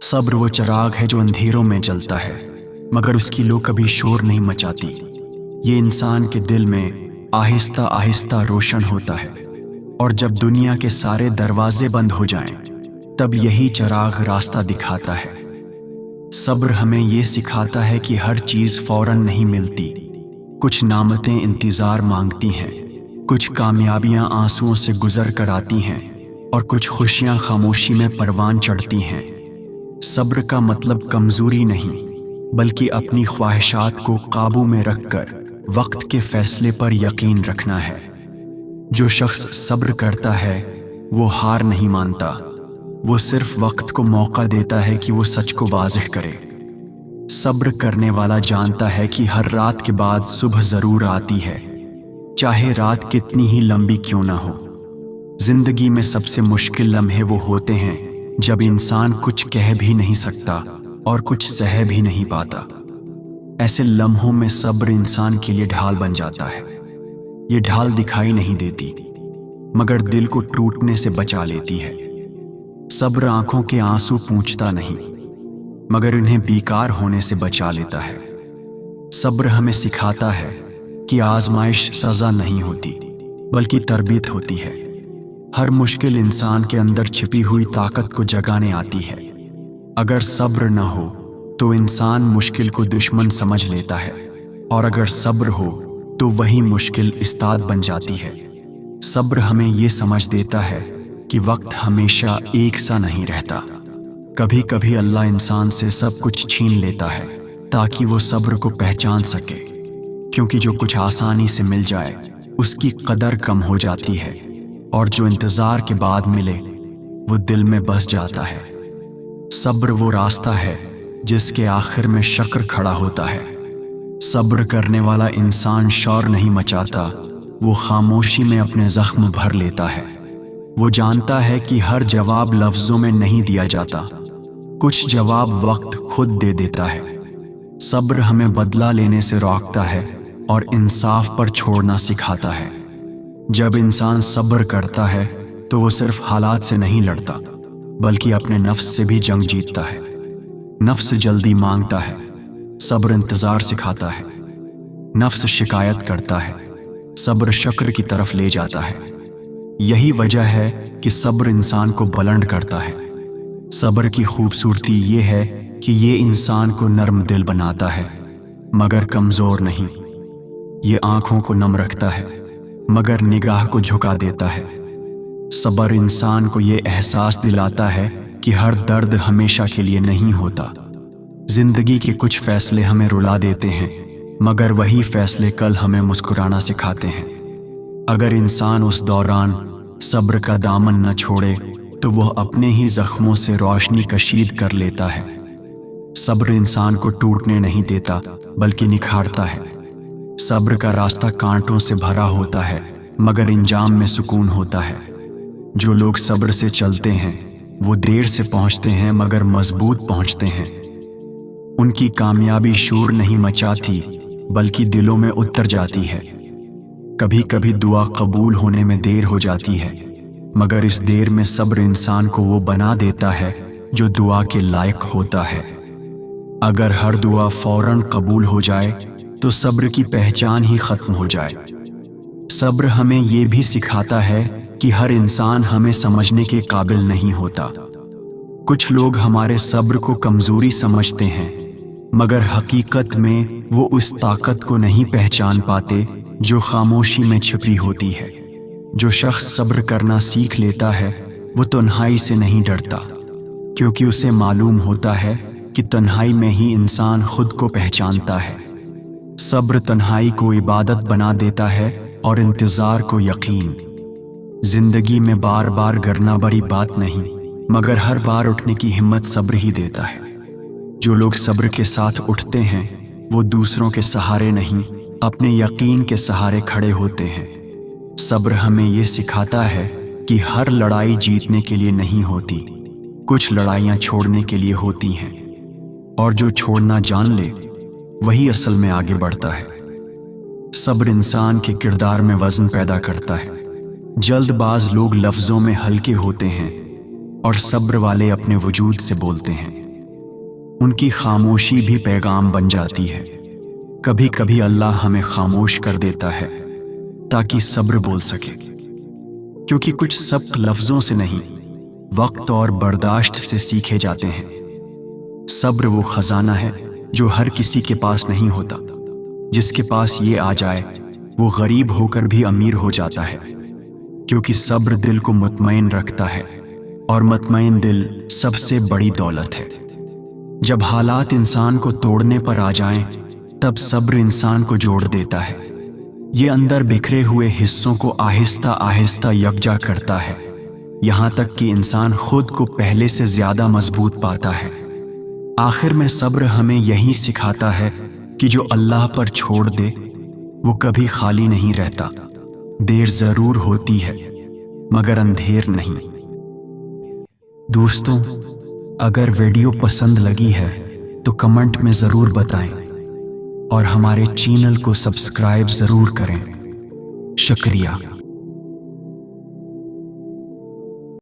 صبر وہ چراغ ہے جو اندھیروں میں جلتا ہے مگر اس کی لو کبھی شور نہیں مچاتی۔ یہ انسان کے دل میں آہستہ آہستہ روشن ہوتا ہے، اور جب دنیا کے سارے دروازے بند ہو جائیں تب یہی چراغ راستہ دکھاتا ہے۔ صبر ہمیں یہ سکھاتا ہے کہ ہر چیز فوراً نہیں ملتی، کچھ نعمتیں انتظار مانگتی ہیں، کچھ کامیابیاں آنسوؤں سے گزر کر آتی ہیں، اور کچھ خوشیاں خاموشی میں پروان چڑھتی ہیں۔ صبر کا مطلب کمزوری نہیں بلکہ اپنی خواہشات کو قابو میں رکھ کر وقت کے فیصلے پر یقین رکھنا ہے۔ جو شخص صبر کرتا ہے وہ ہار نہیں مانتا، وہ صرف وقت کو موقع دیتا ہے کہ وہ سچ کو واضح کرے۔ صبر کرنے والا جانتا ہے کہ ہر رات کے بعد صبح ضرور آتی ہے، چاہے رات کتنی ہی لمبی کیوں نہ ہو۔ زندگی میں سب سے مشکل لمحے وہ ہوتے ہیں جب انسان کچھ کہہ بھی نہیں سکتا اور کچھ سہ بھی نہیں پاتا۔ ایسے لمحوں میں صبر انسان کے لیے ڈھال بن جاتا ہے۔ یہ ڈھال دکھائی نہیں دیتی مگر دل کو ٹوٹنے سے بچا لیتی ہے۔ صبر آنکھوں کے آنسو پونچھتا نہیں مگر انہیں بیکار ہونے سے بچا لیتا ہے۔ صبر ہمیں سکھاتا ہے کہ آزمائش سزا نہیں ہوتی بلکہ تربیت ہوتی ہے۔ ہر مشکل انسان کے اندر چھپی ہوئی طاقت کو جگانے آتی ہے۔ اگر صبر نہ ہو تو انسان مشکل کو دشمن سمجھ لیتا ہے، اور اگر صبر ہو تو وہی مشکل استاد بن جاتی ہے۔ صبر ہمیں یہ سمجھ دیتا ہے کہ وقت ہمیشہ ایک سا نہیں رہتا۔ کبھی کبھی اللہ انسان سے سب کچھ چھین لیتا ہے تاکہ وہ صبر کو پہچان سکے، کیونکہ جو کچھ آسانی سے مل جائے اس کی قدر کم ہو جاتی ہے، اور جو انتظار کے بعد ملے وہ دل میں بس جاتا ہے۔ صبر وہ راستہ ہے جس کے آخر میں شکر کھڑا ہوتا ہے۔ صبر کرنے والا انسان شور نہیں مچاتا، وہ خاموشی میں اپنے زخم بھر لیتا ہے۔ وہ جانتا ہے کہ ہر جواب لفظوں میں نہیں دیا جاتا، کچھ جواب وقت خود دے دیتا ہے۔ صبر ہمیں بدلہ لینے سے روکتا ہے اور انصاف پر چھوڑنا سکھاتا ہے۔ جب انسان صبر کرتا ہے تو وہ صرف حالات سے نہیں لڑتا بلکہ اپنے نفس سے بھی جنگ جیتتا ہے۔ نفس جلدی مانگتا ہے، صبر انتظار سکھاتا ہے۔ نفس شکایت کرتا ہے، صبر شکر کی طرف لے جاتا ہے۔ یہی وجہ ہے کہ صبر انسان کو بلند کرتا ہے۔ صبر کی خوبصورتی یہ ہے کہ یہ انسان کو نرم دل بناتا ہے مگر کمزور نہیں۔ یہ آنکھوں کو نم رکھتا ہے مگر نگاہ کو جھکا دیتا ہے۔ صبر انسان کو یہ احساس دلاتا ہے کہ ہر درد ہمیشہ کے لیے نہیں ہوتا۔ زندگی کے کچھ فیصلے ہمیں رلا دیتے ہیں مگر وہی فیصلے کل ہمیں مسکرانا سکھاتے ہیں۔ اگر انسان اس دوران صبر کا دامن نہ چھوڑے تو وہ اپنے ہی زخموں سے روشنی کشید کر لیتا ہے۔ صبر انسان کو ٹوٹنے نہیں دیتا بلکہ نکھارتا ہے۔ صبر کا راستہ کانٹوں سے بھرا ہوتا ہے مگر انجام میں سکون ہوتا ہے۔ جو لوگ صبر سے چلتے ہیں وہ دیر سے پہنچتے ہیں مگر مضبوط پہنچتے ہیں۔ ان کی کامیابی شور نہیں مچاتی بلکہ دلوں میں اتر جاتی ہے۔ کبھی کبھی دعا قبول ہونے میں دیر ہو جاتی ہے مگر اس دیر میں صبر انسان کو وہ بنا دیتا ہے جو دعا کے لائق ہوتا ہے۔ اگر ہر دعا فوراً قبول ہو جائے تو صبر کی پہچان ہی ختم ہو جائے۔ صبر ہمیں یہ بھی سکھاتا ہے کہ ہر انسان ہمیں سمجھنے کے قابل نہیں ہوتا۔ کچھ لوگ ہمارے صبر کو کمزوری سمجھتے ہیں مگر حقیقت میں وہ اس طاقت کو نہیں پہچان پاتے جو خاموشی میں چھپی ہوتی ہے۔ جو شخص صبر کرنا سیکھ لیتا ہے وہ تنہائی سے نہیں ڈرتا، کیونکہ اسے معلوم ہوتا ہے کہ تنہائی میں ہی انسان خود کو پہچانتا ہے۔ صبر تنہائی کو عبادت بنا دیتا ہے اور انتظار کو یقین۔ زندگی میں بار بار گرنا بڑی بات نہیں مگر ہر بار اٹھنے کی ہمت صبر ہی دیتا ہے۔ جو لوگ صبر کے ساتھ اٹھتے ہیں وہ دوسروں کے سہارے نہیں اپنے یقین کے سہارے کھڑے ہوتے ہیں۔ صبر ہمیں یہ سکھاتا ہے کہ ہر لڑائی جیتنے کے لیے نہیں ہوتی، کچھ لڑائیاں چھوڑنے کے لیے ہوتی ہیں، اور جو چھوڑنا جان لے وہی اصل میں آگے بڑھتا ہے۔ صبر انسان کے کردار میں وزن پیدا کرتا ہے۔ جلد باز لوگ لفظوں میں ہلکے ہوتے ہیں اور صبر والے اپنے وجود سے بولتے ہیں۔ ان کی خاموشی بھی پیغام بن جاتی ہے۔ کبھی کبھی اللہ ہمیں خاموش کر دیتا ہے تاکہ صبر بول سکے، کیونکہ کچھ سبق لفظوں سے نہیں، وقت اور برداشت سے سیکھے جاتے ہیں۔ صبر وہ خزانہ ہے جو ہر کسی کے پاس نہیں ہوتا۔ جس کے پاس یہ آ جائے وہ غریب ہو کر بھی امیر ہو جاتا ہے، کیونکہ صبر دل کو مطمئن رکھتا ہے، اور مطمئن دل سب سے بڑی دولت ہے۔ جب حالات انسان کو توڑنے پر آ جائیں تب صبر انسان کو جوڑ دیتا ہے۔ یہ اندر بکھرے ہوئے حصوں کو آہستہ آہستہ یکجا کرتا ہے، یہاں تک کہ انسان خود کو پہلے سے زیادہ مضبوط پاتا ہے۔ آخر میں صبر ہمیں یہی سکھاتا ہے کہ جو اللہ پر چھوڑ دے وہ کبھی خالی نہیں رہتا۔ دیر ضرور ہوتی ہے مگر اندھیر نہیں۔ دوستوں، اگر ویڈیو پسند لگی ہے تو کمنٹ میں ضرور بتائیں اور ہمارے چینل کو سبسکرائب ضرور کریں۔ شکریہ۔